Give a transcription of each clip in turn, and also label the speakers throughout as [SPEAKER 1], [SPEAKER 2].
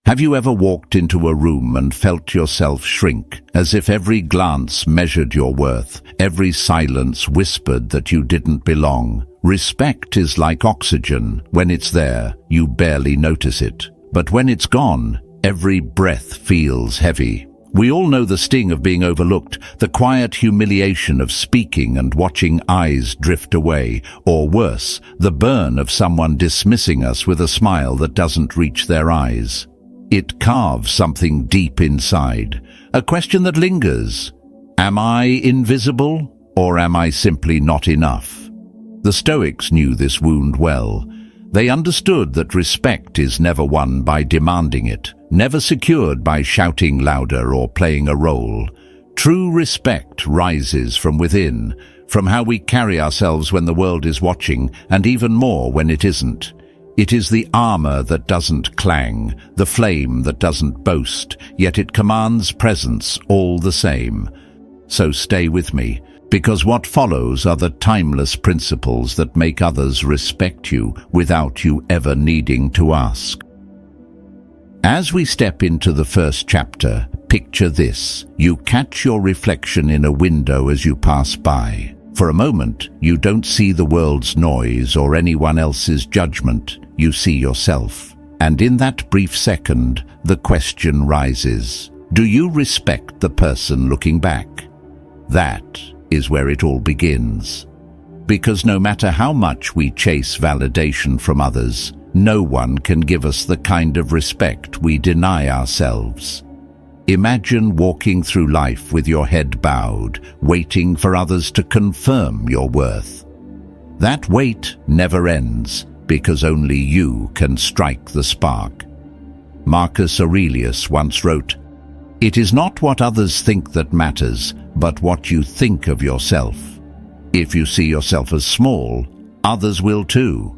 [SPEAKER 1] Have you ever walked into a room and felt yourself shrink, as if every glance measured your worth, every silence whispered that you didn't belong? Respect is like oxygen. When it's there, you barely notice it. But when it's gone, every breath feels heavy. We all know the sting of being overlooked, the quiet humiliation of speaking and watching eyes drift away, or worse, the burn of someone dismissing us with a smile that doesn't reach their eyes. It carves something deep inside, a question that lingers. Am I invisible, or am I simply not enough? The Stoics knew this wound well. They understood that respect is never won by demanding it, never secured by shouting louder or playing a role. True respect rises from within, from how we carry ourselves when the world is watching, and even more when it isn't. It is the armor that doesn't clang, the flame that doesn't boast, yet it commands presence all the same. So stay with me, because what follows are the timeless principles that make others respect you without you ever needing to ask. As we step into the first chapter, picture this. You catch your reflection in a window as you pass by. For a moment, you don't see the world's noise or anyone else's judgment. You see yourself. And in that brief second, the question rises. Do you respect the person looking back? That is where it all begins. Because no matter how much we chase validation from others, no one can give us the kind of respect we deny ourselves. Imagine walking through life with your head bowed, waiting for others to confirm your worth. That wait never ends, because only you can strike the spark. Marcus Aurelius once wrote, "It is not what others think that matters, but what you think of yourself. If you see yourself as small, others will too.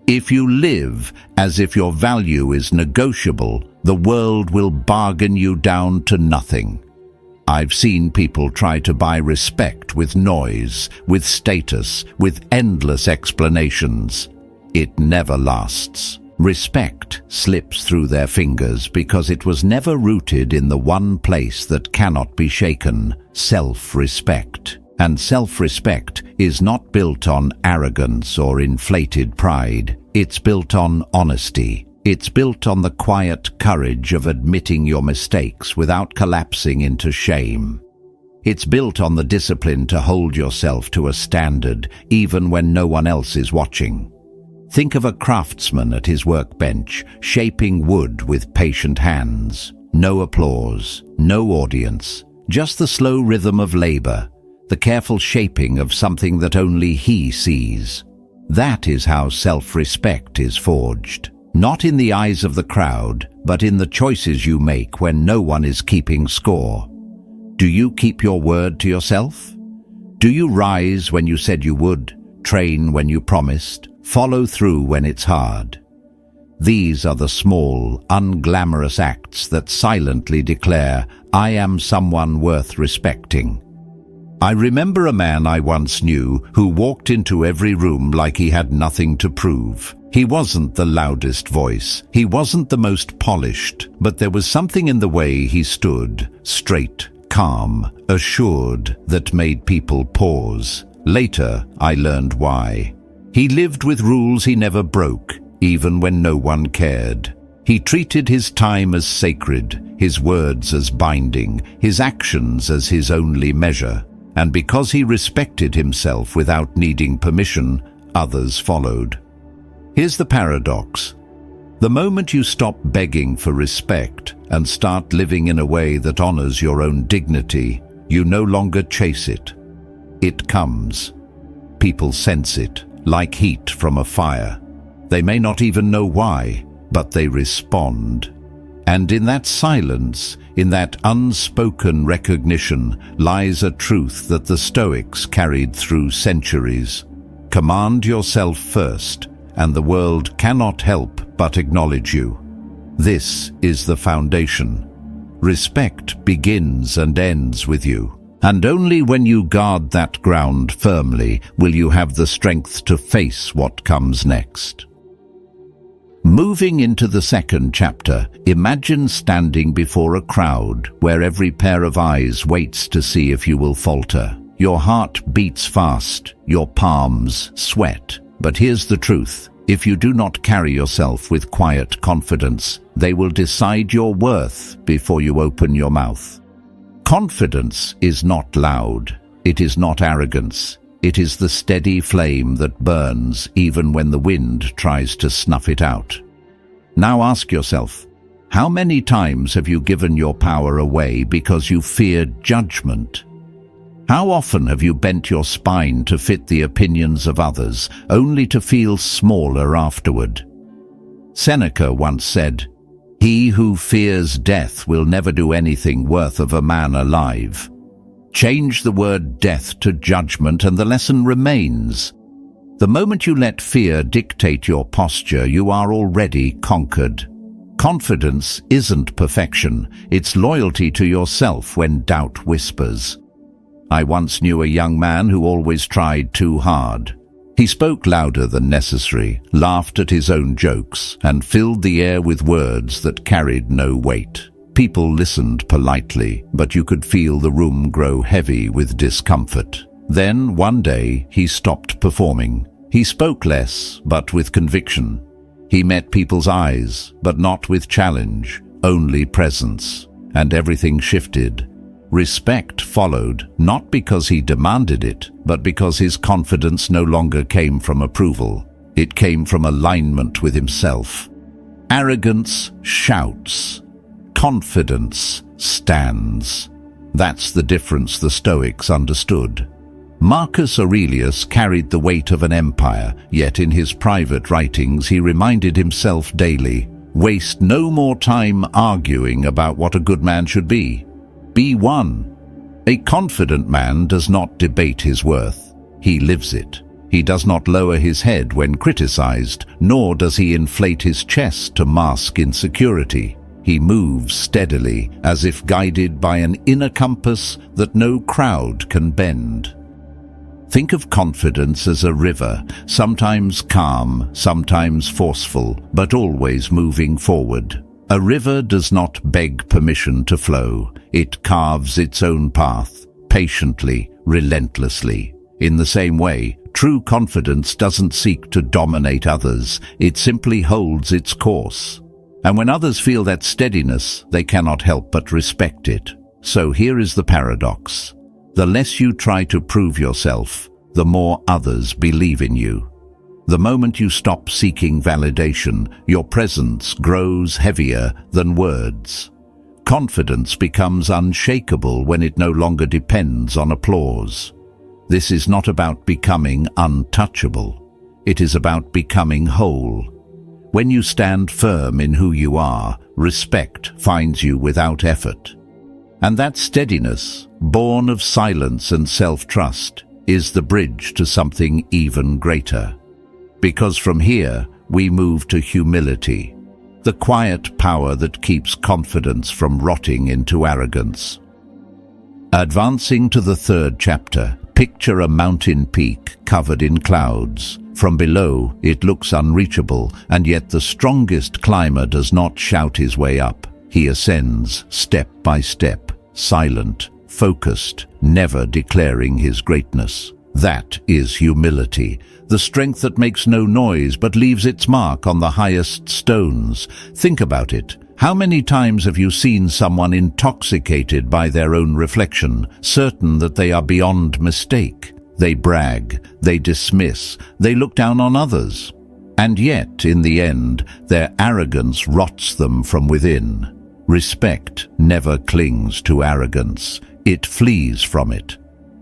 [SPEAKER 1] If you live as if your value is negotiable, the world will bargain you down to nothing." I've seen people try to buy respect with noise, with status, with endless explanations. It never lasts. Respect slips through their fingers because it was never rooted in the one place that cannot be shaken, self-respect. And self-respect is not built on arrogance or inflated pride. It's built on honesty. It's built on the quiet courage of admitting your mistakes without collapsing into shame. It's built on the discipline to hold yourself to a standard, even when no one else is watching. Think of a craftsman at his workbench, shaping wood with patient hands. No applause, no audience, just the slow rhythm of labor, the careful shaping of something that only he sees. That is how self-respect is forged. Not in the eyes of the crowd, but in the choices you make when no one is keeping score. Do you keep your word to yourself? Do you rise when you said you would, train when you promised, follow through when it's hard? These are the small, unglamorous acts that silently declare, "I am someone worth respecting." I remember a man I once knew who walked into every room like he had nothing to prove. He wasn't the loudest voice, he wasn't the most polished, but there was something in the way he stood, straight, calm, assured, that made people pause. Later, I learned why. He lived with rules he never broke, even when no one cared. He treated his time as sacred, his words as binding, his actions as his only measure. And because he respected himself without needing permission, others followed. Here's the paradox. The moment you stop begging for respect and start living in a way that honors your own dignity, you no longer chase it. It comes. People sense it, like heat from a fire. They may not even know why, but they respond. And in that silence, in that unspoken recognition, lies a truth that the Stoics carried through centuries. Command yourself first, and the world cannot help but acknowledge you. This is the foundation. Respect begins and ends with you. And only when you guard that ground firmly will you have the strength to face what comes next. Moving into the second chapter, imagine standing before a crowd where every pair of eyes waits to see if you will falter. Your heart beats fast, your palms sweat. But here's the truth. If you do not carry yourself with quiet confidence, they will decide your worth before you open your mouth. Confidence is not loud. It is not arrogance. It is the steady flame that burns even when the wind tries to snuff it out. Now ask yourself, how many times have you given your power away because you feared judgment? How often have you bent your spine to fit the opinions of others, only to feel smaller afterward? Seneca once said, "He who fears death will never do anything worth of a man alive." Change the word death to judgment and the lesson remains. The moment you let fear dictate your posture, you are already conquered. Confidence isn't perfection, it's loyalty to yourself when doubt whispers. I once knew a young man who always tried too hard. He spoke louder than necessary, laughed at his own jokes, and filled the air with words that carried no weight. People listened politely, but you could feel the room grow heavy with discomfort. Then, one day, he stopped performing. He spoke less, but with conviction. He met people's eyes, but not with challenge, only presence. And everything shifted. Respect followed, not because he demanded it, but because his confidence no longer came from approval. It came from alignment with himself. Arrogance shouts. Confidence stands. That's the difference the Stoics understood. Marcus Aurelius carried the weight of an empire, yet in his private writings he reminded himself daily, waste no more time arguing about what a good man should be. Be one. A confident man does not debate his worth. He lives it. He does not lower his head when criticized, nor does he inflate his chest to mask insecurity. He moves steadily, as if guided by an inner compass that no crowd can bend. Think of confidence as a river, sometimes calm, sometimes forceful, but always moving forward. A river does not beg permission to flow. It carves its own path, patiently, relentlessly. In the same way, true confidence doesn't seek to dominate others. It simply holds its course. And when others feel that steadiness, they cannot help but respect it. So here is the paradox. The less you try to prove yourself, the more others believe in you. The moment you stop seeking validation, your presence grows heavier than words. Confidence becomes unshakable when it no longer depends on applause. This is not about becoming untouchable. It is about becoming whole. When you stand firm in who you are, respect finds you without effort. And that steadiness, born of silence and self-trust, is the bridge to something even greater. Because from here, we move to humility, the quiet power that keeps confidence from rotting into arrogance. Advancing to the third chapter, picture a mountain peak covered in clouds. From below, it looks unreachable, and yet the strongest climber does not shout his way up. He ascends step by step, silent, focused, never declaring his greatness. That is humility, the strength that makes no noise but leaves its mark on the highest stones. Think about it. How many times have you seen someone intoxicated by their own reflection, certain that they are beyond mistake? They brag, they dismiss, they look down on others. And yet, in the end, their arrogance rots them from within. Respect never clings to arrogance. It flees from it.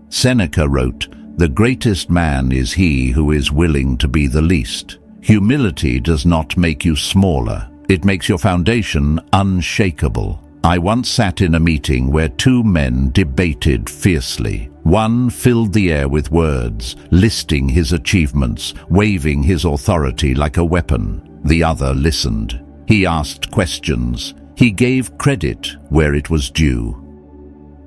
[SPEAKER 1] Seneca wrote, "The greatest man is he who is willing to be the least." Humility does not make you smaller. It makes your foundation unshakable. I once sat in a meeting where two men debated fiercely. One filled the air with words, listing his achievements, waving his authority like a weapon. The other listened. He asked questions. He gave credit where it was due.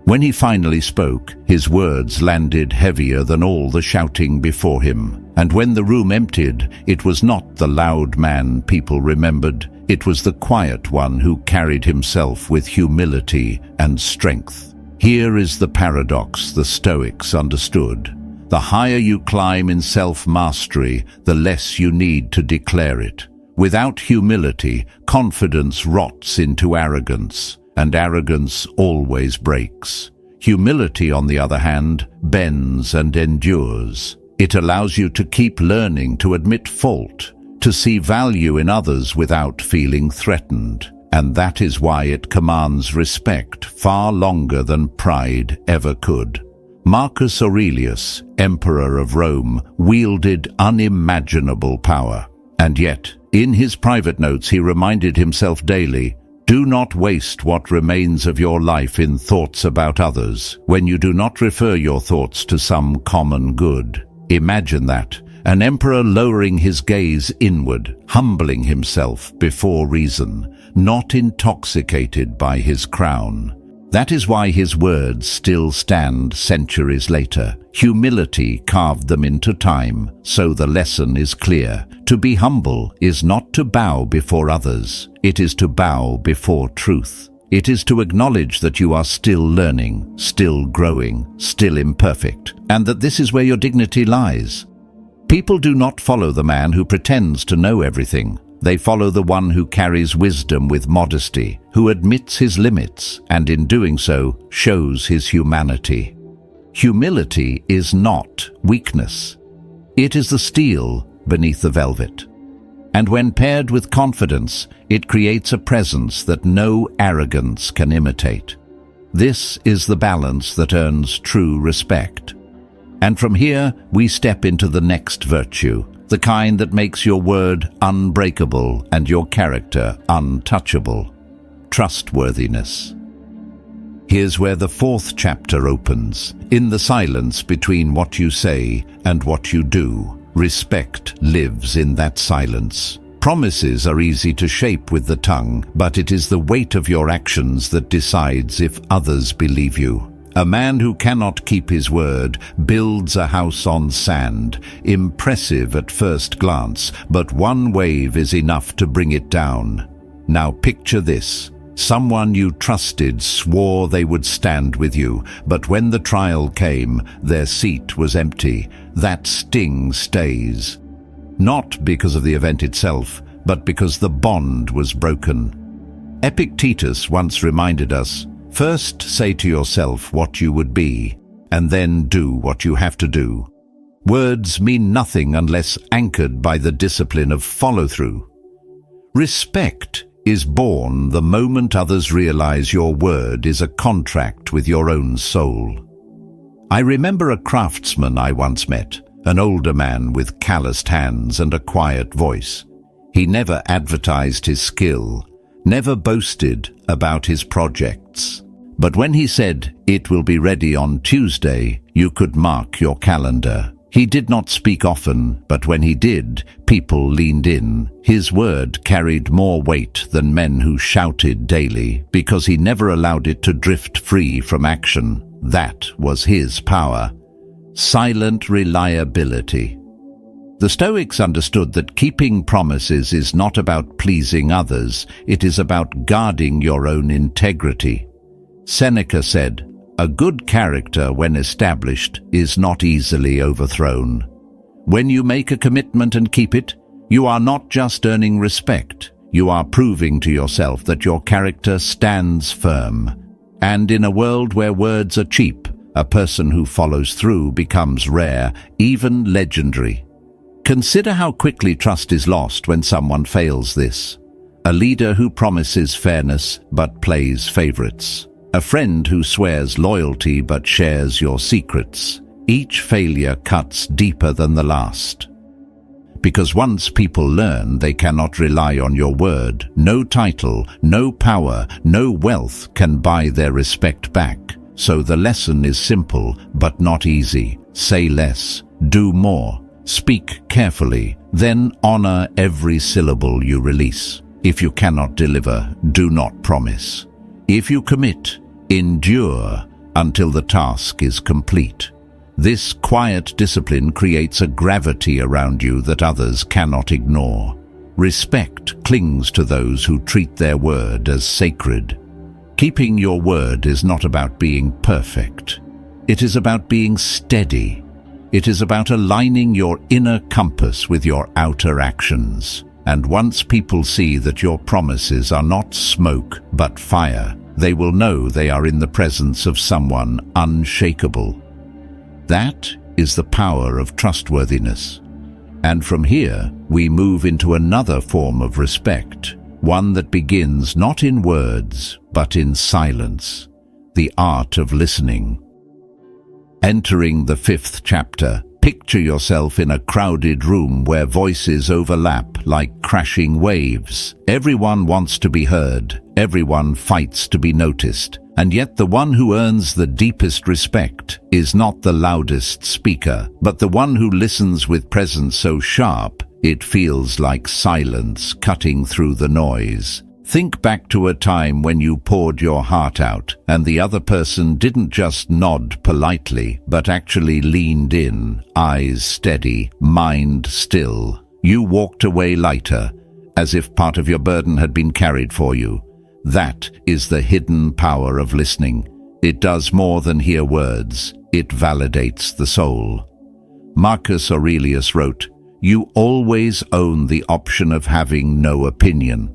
[SPEAKER 1] When he finally spoke, his words landed heavier than all the shouting before him. And when the room emptied, it was not the loud man people remembered, it was the quiet one who carried himself with humility and strength. Here is the paradox the Stoics understood. The higher you climb in self-mastery, the less you need to declare it. Without humility, confidence rots into arrogance, and arrogance always breaks. Humility, on the other hand, bends and endures. It allows you to keep learning, to admit fault, to see value in others without feeling threatened. And that is why it commands respect far longer than pride ever could. Marcus Aurelius, Emperor of Rome, wielded unimaginable power. And yet, in his private notes, he reminded himself daily, "Do not waste what remains of your life in thoughts about others, when you do not refer your thoughts to some common good." Imagine that, an emperor lowering his gaze inward, humbling himself before reason, not intoxicated by his crown. That is why his words still stand centuries later. Humility carved them into time, so the lesson is clear. To be humble is not to bow before others, it is to bow before truth. It is to acknowledge that you are still learning, still growing, still imperfect, and that this is where your dignity lies. People do not follow the man who pretends to know everything. They follow the one who carries wisdom with modesty, who admits his limits, and in doing so, shows his humanity. Humility is not weakness. It is the steel beneath the velvet. And when paired with confidence, it creates a presence that no arrogance can imitate. This is the balance that earns true respect. And from here, we step into the next virtue, the kind that makes your word unbreakable and your character untouchable: trustworthiness. Here's where the fourth chapter opens. In the silence between what you say and what you do, respect lives in that silence. Promises are easy to shape with the tongue, but it is the weight of your actions that decides if others believe you. A man who cannot keep his word builds a house on sand, impressive at first glance, but one wave is enough to bring it down. Now picture this. Someone you trusted swore they would stand with you, but when the trial came, their seat was empty. That sting stays. Not because of the event itself, but because the bond was broken. Epictetus once reminded us, "First say to yourself what you would be, and then do what you have to do." Words mean nothing unless anchored by the discipline of follow-through. Respect is born the moment others realize your word is a contract with your own soul. I remember a craftsman I once met, an older man with calloused hands and a quiet voice. He never advertised his skill, never boasted about his projects. But when he said, "It will be ready on Tuesday," you could mark your calendar. He did not speak often, but when he did, people leaned in. His word carried more weight than men who shouted daily, because he never allowed it to drift free from action. That was his power. Silent reliability. The Stoics understood that keeping promises is not about pleasing others, it is about guarding your own integrity. Seneca said, "A good character, when established, is not easily overthrown." When you make a commitment and keep it, you are not just earning respect, you are proving to yourself that your character stands firm. And in a world where words are cheap, a person who follows through becomes rare, even legendary. Consider how quickly trust is lost when someone fails this. A leader who promises fairness but plays favorites. A friend who swears loyalty but shares your secrets. Each failure cuts deeper than the last. Because once people learn they cannot rely on your word, no title, no power, no wealth can buy their respect back. So the lesson is simple but not easy. Say less, do more. Speak carefully, then honor every syllable you release. If you cannot deliver, do not promise. If you commit, endure until the task is complete. This quiet discipline creates a gravity around you that others cannot ignore. Respect clings to those who treat their word as sacred. Keeping your word is not about being perfect. It is about being steady. It is about aligning your inner compass with your outer actions. And once people see that your promises are not smoke but fire, they will know they are in the presence of someone unshakable. That is the power of trustworthiness. And from here, we move into another form of respect, one that begins not in words, but in silence, the art of listening. Entering the 5th chapter, picture yourself in a crowded room where voices overlap like crashing waves. Everyone wants to be heard, everyone fights to be noticed, and yet the one who earns the deepest respect is not the loudest speaker, but the one who listens with presence so sharp it feels like silence cutting through the noise. Think back to a time when you poured your heart out and the other person didn't just nod politely, but actually leaned in, eyes steady, mind still. You walked away lighter, as if part of your burden had been carried for you. That is the hidden power of listening. It does more than hear words. It validates the soul. Marcus Aurelius wrote, "You always own the option of having no opinion."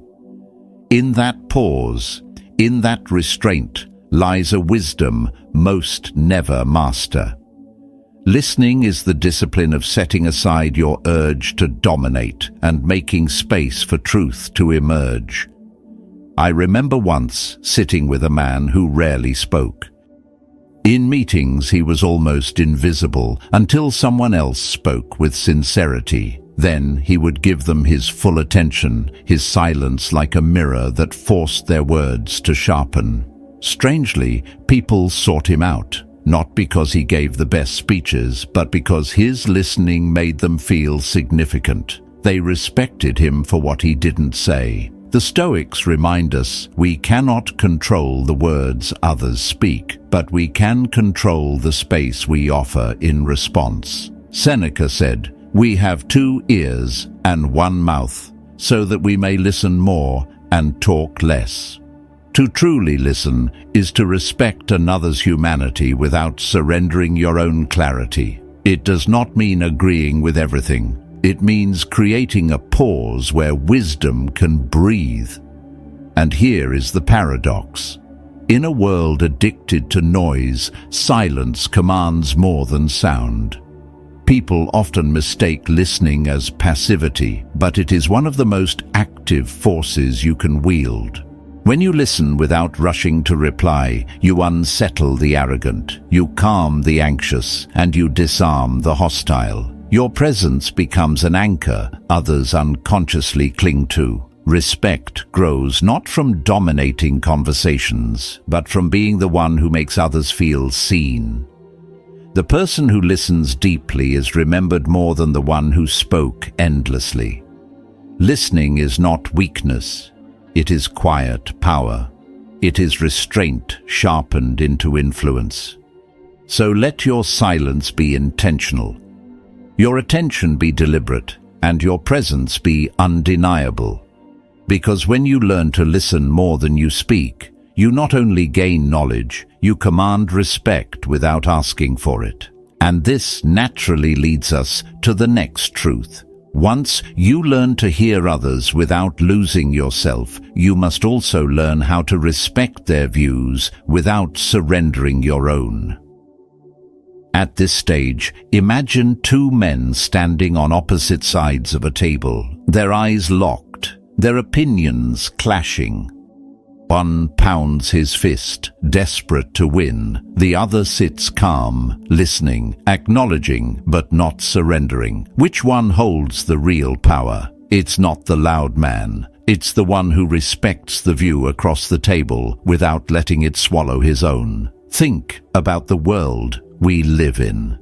[SPEAKER 1] In that pause, in that restraint, lies a wisdom most never master. Listening is the discipline of setting aside your urge to dominate and making space for truth to emerge. I remember once sitting with a man who rarely spoke. In meetings, he was almost invisible until someone else spoke with sincerity. Then he would give them his full attention, his silence like a mirror that forced their words to sharpen. Strangely, people sought him out, not because he gave the best speeches, but because his listening made them feel significant. They respected him for what he didn't say. The Stoics remind us we cannot control the words others speak, but we can control the space we offer in response. Seneca said, "We have 2 ears and 1 mouth, so that we may listen more and talk less." To truly listen is to respect another's humanity without surrendering your own clarity. It does not mean agreeing with everything. It means creating a pause where wisdom can breathe. And here is the paradox. In a world addicted to noise, silence commands more than sound. People often mistake listening as passivity, but it is one of the most active forces you can wield. When you listen without rushing to reply, you unsettle the arrogant, you calm the anxious, and you disarm the hostile. Your presence becomes an anchor others unconsciously cling to. Respect grows not from dominating conversations, but from being the one who makes others feel seen. The person who listens deeply is remembered more than the one who spoke endlessly. Listening is not weakness. It is quiet power. It is restraint sharpened into influence. So let your silence be intentional. Your attention be deliberate, and your presence be undeniable. Because when you learn to listen more than you speak, you not only gain knowledge, you command respect without asking for it. And this naturally leads us to the next truth. Once you learn to hear others without losing yourself, you must also learn how to respect their views without surrendering your own. At this stage, imagine 2 men standing on opposite sides of a table, their eyes locked, their opinions clashing. One pounds his fist, desperate to win. The other sits calm, listening, acknowledging, but not surrendering. Which one holds the real power? It's not the loud man. It's the one who respects the view across the table without letting it swallow his own. Think about the world we live in.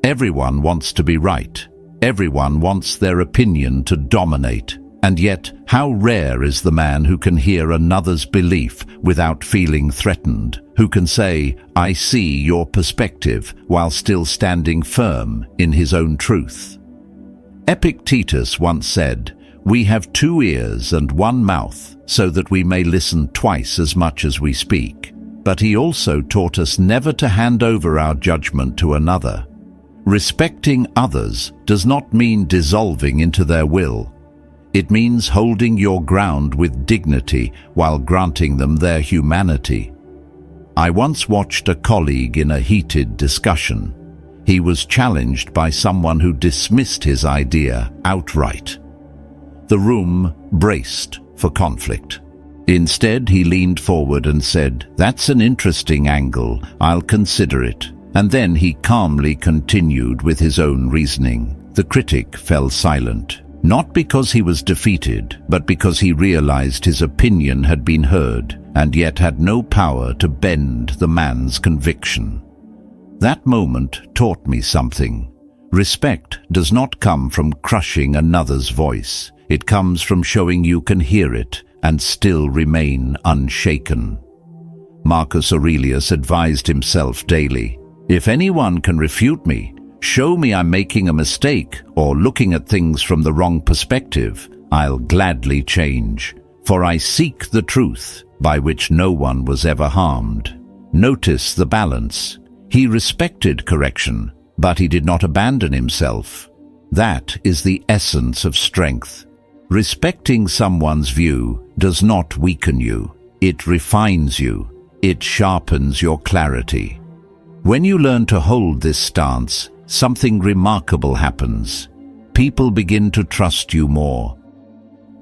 [SPEAKER 1] Everyone wants to be right. Everyone wants their opinion to dominate. And yet, how rare is the man who can hear another's belief without feeling threatened, who can say, "I see your perspective," while still standing firm in his own truth. Epictetus once said, "We have 2 ears and 1 mouth, so that we may listen twice as much as we speak." But he also taught us never to hand over our judgment to another. Respecting others does not mean dissolving into their will. It means holding your ground with dignity while granting them their humanity. I once watched a colleague in a heated discussion. He was challenged by someone who dismissed his idea outright. The room braced for conflict. Instead, he leaned forward and said, "That's an interesting angle. I'll consider it." And then he calmly continued with his own reasoning. The critic fell silent, not because he was defeated, but because he realized his opinion had been heard and yet had no power to bend the man's conviction. That moment taught me something. Respect does not come from crushing another's voice. It comes from showing you can hear it and still remain unshaken. Marcus Aurelius advised himself daily, "If anyone can refute me, show me I'm making a mistake or looking at things from the wrong perspective, I'll gladly change. For I seek the truth, by which no one was ever harmed." Notice the balance. He respected correction, but he did not abandon himself. That is the essence of strength. Respecting someone's view does not weaken you. It refines you. It sharpens your clarity. When you learn to hold this stance, something remarkable happens. People begin to trust you more.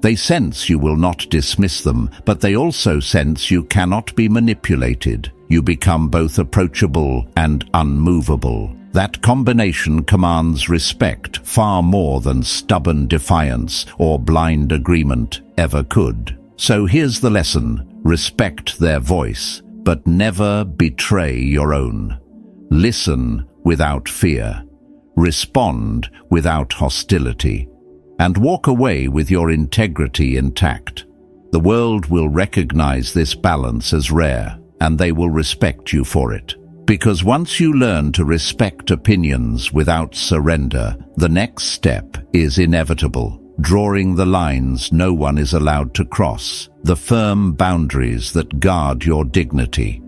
[SPEAKER 1] They sense you will not dismiss them, but they also sense you cannot be manipulated. You become both approachable and unmovable. That combination commands respect far more than stubborn defiance or blind agreement ever could. So here's the lesson: respect their voice, but never betray your own. Listen without fear. Respond without hostility. And walk away with your integrity intact. The world will recognize this balance as rare, and they will respect you for it. Because once you learn to respect opinions without surrender, the next step is inevitable. Drawing the lines no one is allowed to cross, the firm boundaries that guard your dignity.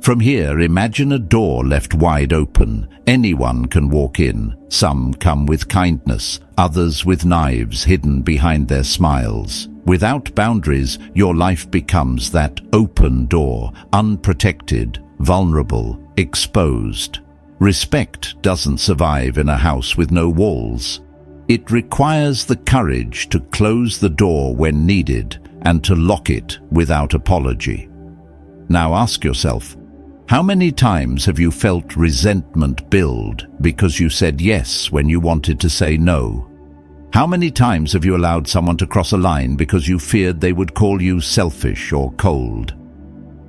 [SPEAKER 1] From here, imagine a door left wide open. Anyone can walk in. Some come with kindness, others with knives hidden behind their smiles. Without boundaries, your life becomes that open door, unprotected, vulnerable, exposed. Respect doesn't survive in a house with no walls. It requires the courage to close the door when needed and to lock it without apology. Now ask yourself, how many times have you felt resentment build because you said yes when you wanted to say no? How many times have you allowed someone to cross a line because you feared they would call you selfish or cold?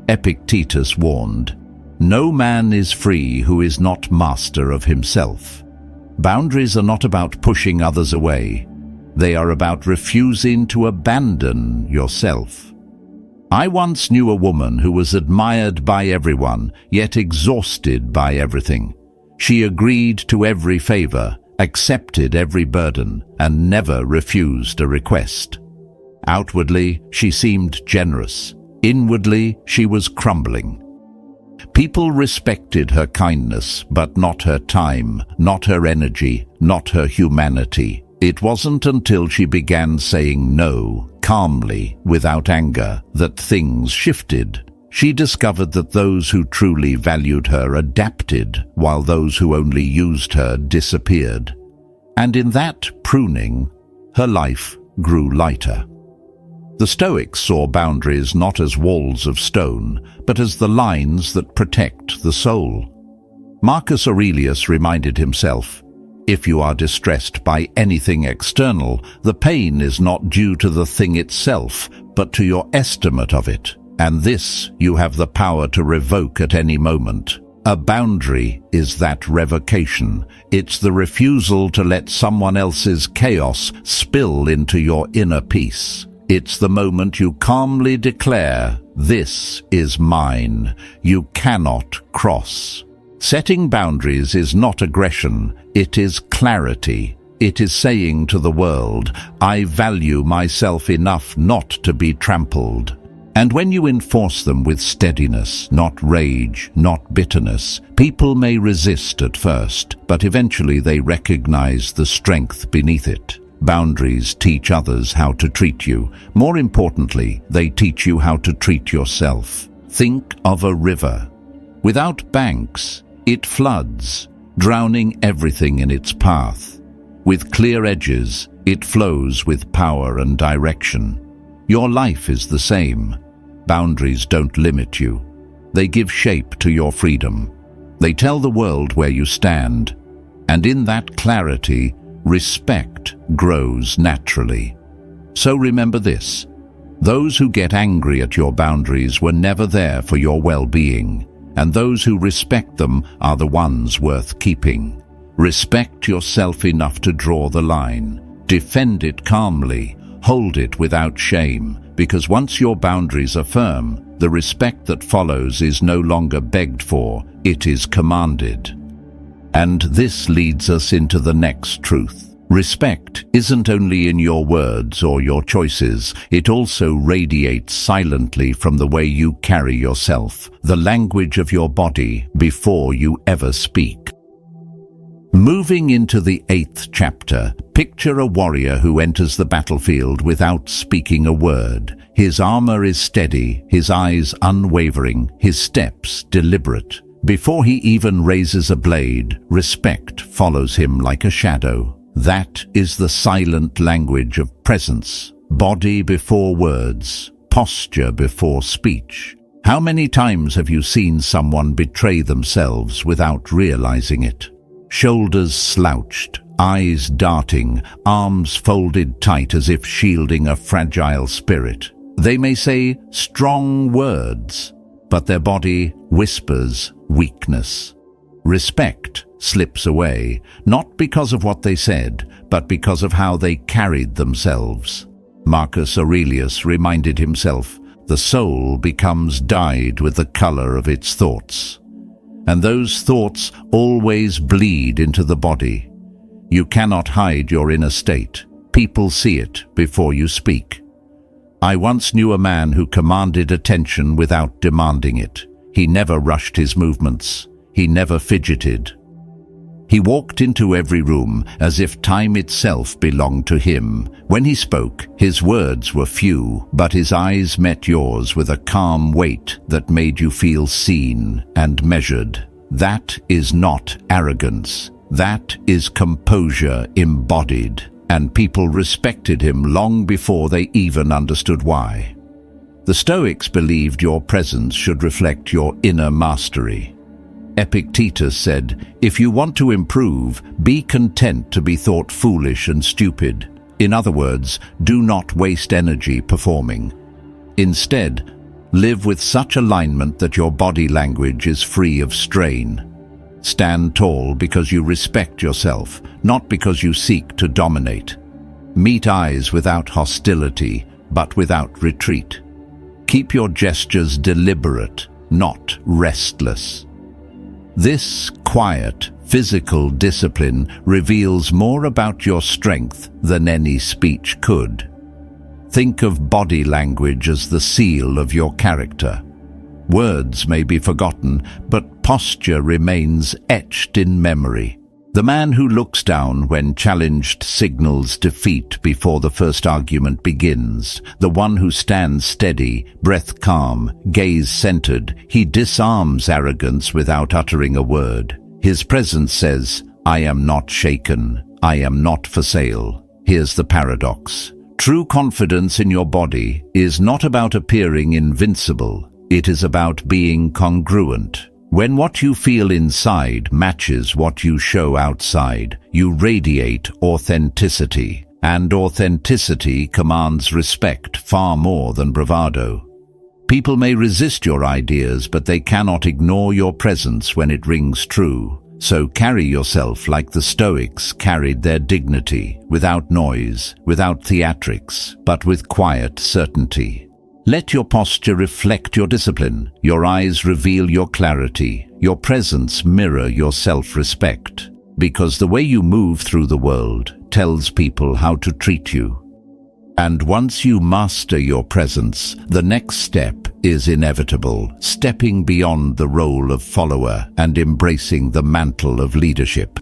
[SPEAKER 1] Epictetus warned, "No man is free who is not master of himself." Boundaries are not about pushing others away. They are about refusing to abandon yourself. I once knew a woman who was admired by everyone, yet exhausted by everything. She agreed to every favor, accepted every burden, and never refused a request. Outwardly, she seemed generous. Inwardly, she was crumbling. People respected her kindness, but not her time, not her energy, not her humanity. It wasn't until she began saying no, calmly, without anger, that things shifted. She discovered that those who truly valued her adapted, while those who only used her disappeared. And in that pruning, her life grew lighter. The Stoics saw boundaries not as walls of stone, but as the lines that protect the soul. Marcus Aurelius reminded himself, "If you are distressed by anything external, the pain is not due to the thing itself, but to your estimate of it. And this you have the power to revoke at any moment. A boundary is that revocation. It's the refusal to let someone else's chaos spill into your inner peace. It's the moment you calmly declare, "This is mine." You cannot cross. Setting boundaries is not aggression, it is clarity. It is saying to the world, "I value myself enough not to be trampled." And when you enforce them with steadiness, not rage, not bitterness, people may resist at first, but eventually they recognize the strength beneath it. Boundaries teach others how to treat you. More importantly, they teach you how to treat yourself. Think of a river. Without banks, it floods, drowning everything in its path. With clear edges, it flows with power and direction. Your life is the same. Boundaries don't limit you. They give shape to your freedom. They tell the world where you stand. And in that clarity, respect grows naturally. So remember this: those who get angry at your boundaries were never there for your well-being, and those who respect them are the ones worth keeping. Respect yourself enough to draw the line. Defend it calmly. Hold it without shame, because once your boundaries are firm, the respect that follows is no longer begged for, it is commanded. And this leads us into the next truth. Respect isn't only in your words or your choices, it also radiates silently from the way you carry yourself, the language of your body, before you ever speak. Moving into the 8th chapter, picture a warrior who enters the battlefield without speaking a word. His armor is steady, his eyes unwavering, his steps deliberate. Before he even raises a blade, respect follows him like a shadow. That is the silent language of presence. Body before words, posture before speech. How many times have you seen someone betray themselves without realizing it? Shoulders slouched, eyes darting, arms folded tight as if shielding a fragile spirit. They may say strong words, but their body whispers weakness. Respect slips away, not because of what they said, but because of how they carried themselves. Marcus Aurelius reminded himself, "The soul becomes dyed with the color of its thoughts." And those thoughts always bleed into the body. You cannot hide your inner state. People see it before you speak. I once knew a man who commanded attention without demanding it. He never rushed his movements. He never fidgeted. He walked into every room as if time itself belonged to him. When he spoke, his words were few, but his eyes met yours with a calm weight that made you feel seen and measured. That is not arrogance. That is composure embodied, and people respected him long before they even understood why. The Stoics believed your presence should reflect your inner mastery. Epictetus said, "If you want to improve, be content to be thought foolish and stupid." In other words, do not waste energy performing. Instead, live with such alignment that your body language is free of strain. Stand tall because you respect yourself, not because you seek to dominate. Meet eyes without hostility, but without retreat. Keep your gestures deliberate, not restless. This quiet, physical discipline reveals more about your strength than any speech could. Think of body language as the seal of your character. Words may be forgotten, but posture remains etched in memory. The man who looks down when challenged signals defeat before the first argument begins. The one who stands steady, breath calm, gaze centered. He disarms arrogance without uttering a word. His presence says, "I am not shaken. I am not for sale." Here's the paradox. True confidence in your body is not about appearing invincible. It is about being congruent. When what you feel inside matches what you show outside, you radiate authenticity, and authenticity commands respect far more than bravado. People may resist your ideas, but they cannot ignore your presence when it rings true. So carry yourself like the Stoics carried their dignity, without noise, without theatrics, but with quiet certainty. Let your posture reflect your discipline, your eyes reveal your clarity, your presence mirror your self-respect, because the way you move through the world tells people how to treat you. And once you master your presence, the next step is inevitable, stepping beyond the role of follower and embracing the mantle of leadership.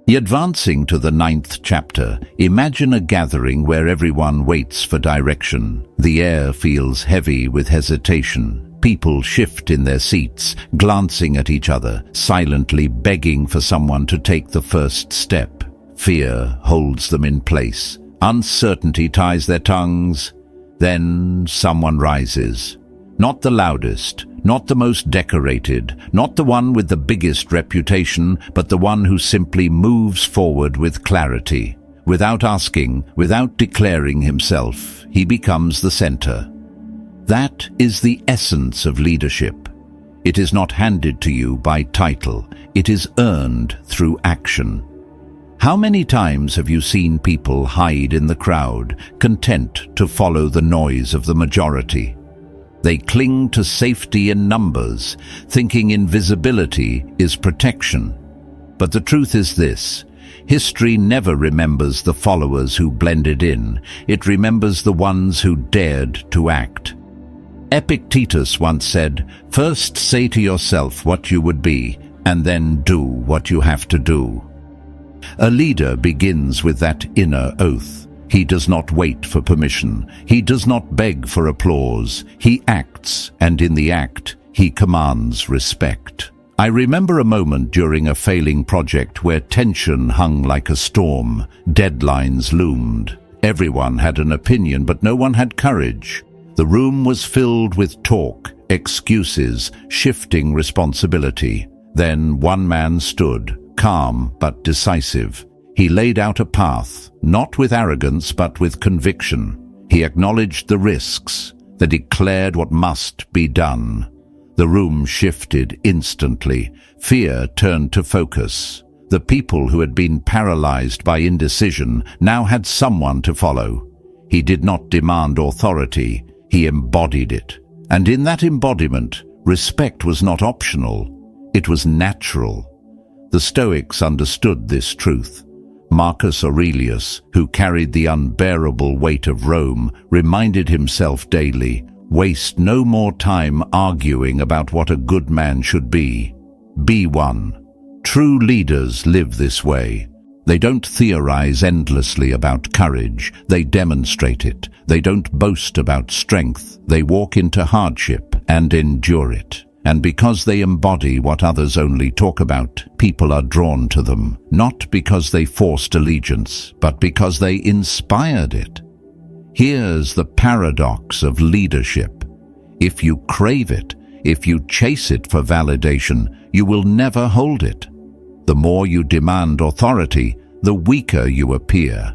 [SPEAKER 1] Advancing to the 9th chapter, imagine a gathering where everyone waits for direction. The air feels heavy with hesitation. People shift in their seats, glancing at each other, silently begging for someone to take the first step. Fear holds them in place. Uncertainty ties their tongues. Then someone rises. Not the loudest, not the most decorated, not the one with the biggest reputation, but the one who simply moves forward with clarity. Without asking, without declaring himself, he becomes the center. That is the essence of leadership. It is not handed to you by title. It is earned through action. How many times have you seen people hide in the crowd, content to follow the noise of the majority? They cling to safety in numbers, thinking invisibility is protection. But the truth is this: history never remembers the followers who blended in. It remembers the ones who dared to act. Epictetus once said, "First say to yourself what you would be, and then do what you have to do." A leader begins with that inner oath. He does not wait for permission. He does not beg for applause. He acts, and in the act, he commands respect. I remember a moment during a failing project where tension hung like a storm. Deadlines loomed. Everyone had an opinion, but no one had courage. The room was filled with talk, excuses, shifting responsibility. Then one man stood, calm but decisive. He laid out a path, not with arrogance but with conviction. He acknowledged the risks, then declared what must be done. The room shifted instantly. Fear turned to focus. The people who had been paralyzed by indecision now had someone to follow. He did not demand authority, he embodied it. And in that embodiment, respect was not optional, it was natural. The Stoics understood this truth. Marcus Aurelius, who carried the unbearable weight of Rome, reminded himself daily, "Waste no more time arguing about what a good man should be. Be one." True leaders live this way. They don't theorize endlessly about courage, they demonstrate it. They don't boast about strength, they walk into hardship and endure it. And because they embody what others only talk about, people are drawn to them, not because they forced allegiance, but because they inspired it. Here's the paradox of leadership. If you crave it, if you chase it for validation, you will never hold it. The more you demand authority, the weaker you appear.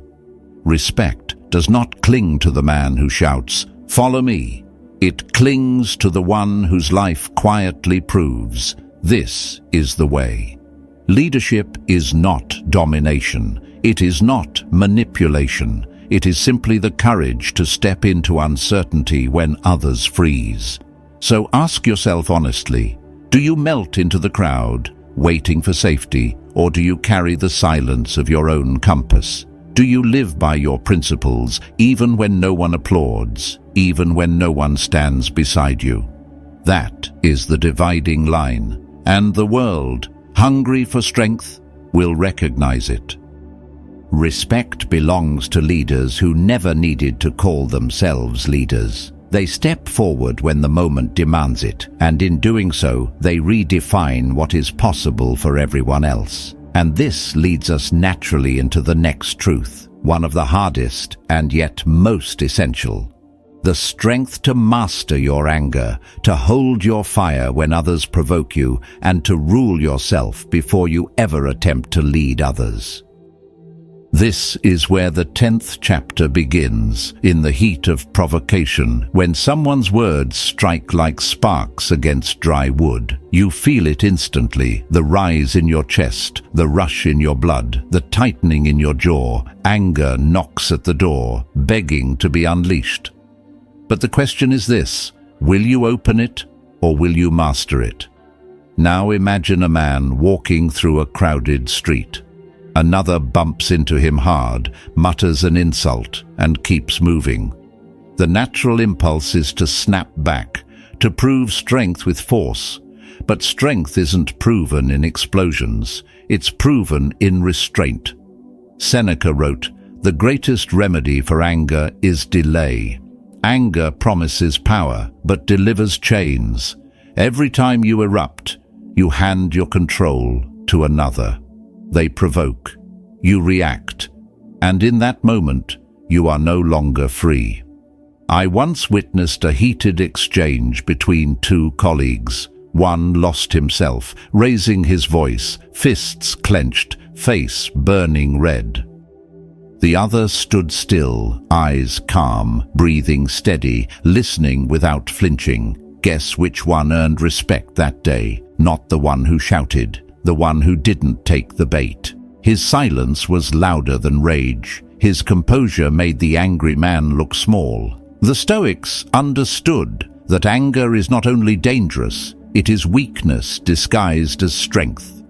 [SPEAKER 1] Respect does not cling to the man who shouts, "Follow me." It clings to the one whose life quietly proves, this is the way. Leadership is not domination. It is not manipulation. It is simply the courage to step into uncertainty when others freeze. So ask yourself honestly, do you melt into the crowd, waiting for safety, or do you carry the silence of your own compass? Do you live by your principles, even when no one applauds, even when no one stands beside you? That is the dividing line, and the world, hungry for strength, will recognize it. Respect belongs to leaders who never needed to call themselves leaders. They step forward when the moment demands it, and in doing so, they redefine what is possible for everyone else. And this leads us naturally into the next truth, one of the hardest and yet most essential. The strength to master your anger, to hold your fire when others provoke you, and to rule yourself before you ever attempt to lead others. This is where the 10th chapter begins, in the heat of provocation. When someone's words strike like sparks against dry wood, you feel it instantly, the rise in your chest, the rush in your blood, the tightening in your jaw. Anger knocks at the door, begging to be unleashed. But the question is this: will you open it, or will you master it? Now imagine a man walking through a crowded street. Another bumps into him hard, mutters an insult, and keeps moving. The natural impulse is to snap back, to prove strength with force. But strength isn't proven in explosions, it's proven in restraint. Seneca wrote, "The greatest remedy for anger is delay." Anger promises power, but delivers chains. Every time you erupt, you hand your control to another. They provoke, you react, and in that moment, you are no longer free. I once witnessed a heated exchange between two colleagues. One lost himself, raising his voice, fists clenched, face burning red. The other stood still, eyes calm, breathing steady, listening without flinching. Guess which one earned respect that day? Not the one who shouted, the one who didn't take the bait. His silence was louder than rage. His composure made the angry man look small. The Stoics understood that anger is not only dangerous, it is weakness disguised as strength.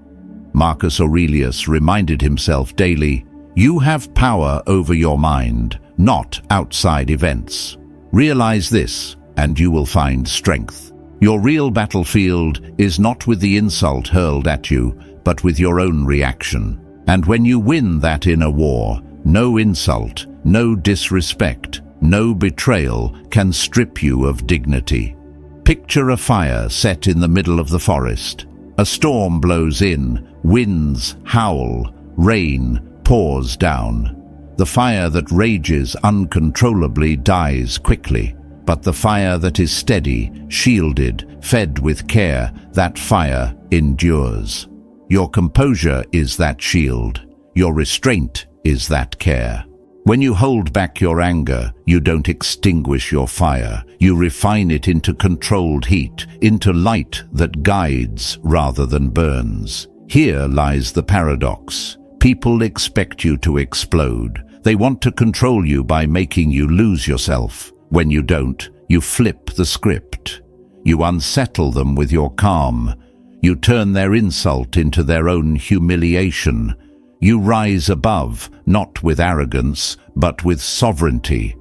[SPEAKER 1] Marcus Aurelius reminded himself daily, "You have power over your mind, not outside events. Realize this, and you will find strength. Your real battlefield is not with the insult hurled at you, but with your own reaction. And when you win that inner war, no insult, no disrespect, no betrayal can strip you of dignity." Picture a fire set in the middle of the forest. A storm blows in, winds howl, rain pours down. The fire that rages uncontrollably dies quickly. But the fire that is steady, shielded, fed with care, that fire endures. Your composure is that shield. Your restraint is that care. When you hold back your anger, you don't extinguish your fire. You refine it into controlled heat, into light that guides rather than burns. Here lies the paradox. People expect you to explode. They want to control you by making you lose yourself. When you don't, you flip the script. You unsettle them with your calm. You turn their insult into their own humiliation. You rise above, not with arrogance, but with sovereignty.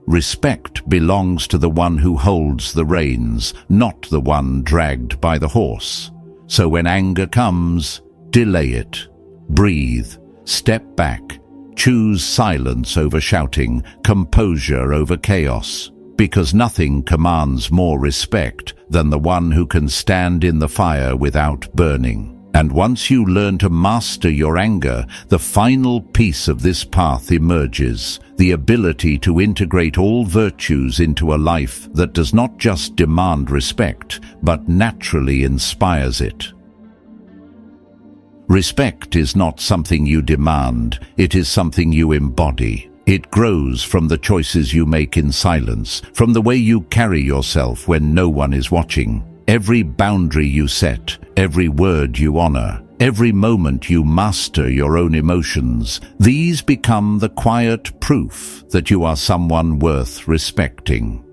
[SPEAKER 1] Respect belongs to the one who holds the reins, not the one dragged by the horse. So when anger comes, delay it. Breathe. Step back. Choose silence over shouting, composure over chaos, because nothing commands more respect than the one who can stand in the fire without burning. And once you learn to master your anger, the final piece of this path emerges, the ability to integrate all virtues into a life that does not just demand respect, but naturally inspires it. Respect is not something you demand, it is something you embody. It grows from the choices you make in silence, from the way you carry yourself when no one is watching. Every boundary you set, every word you honor, every moment you master your own emotions, these become the quiet proof that you are someone worth respecting.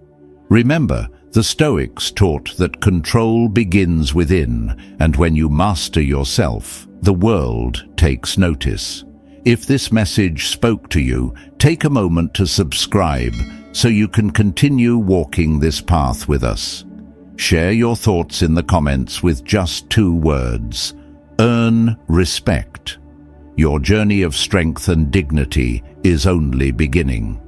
[SPEAKER 1] Remember, the Stoics taught that control begins within, and when you master yourself, the world takes notice. If this message spoke to you, take a moment to subscribe so you can continue walking this path with us. Share your thoughts in the comments with just 2 words. Earn respect. Your journey of strength and dignity is only beginning.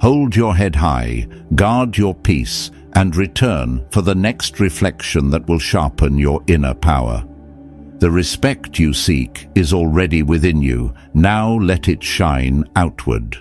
[SPEAKER 1] Hold your head high, guard your peace, and return for the next reflection that will sharpen your inner power. The respect you seek is already within you. Now let it shine outward.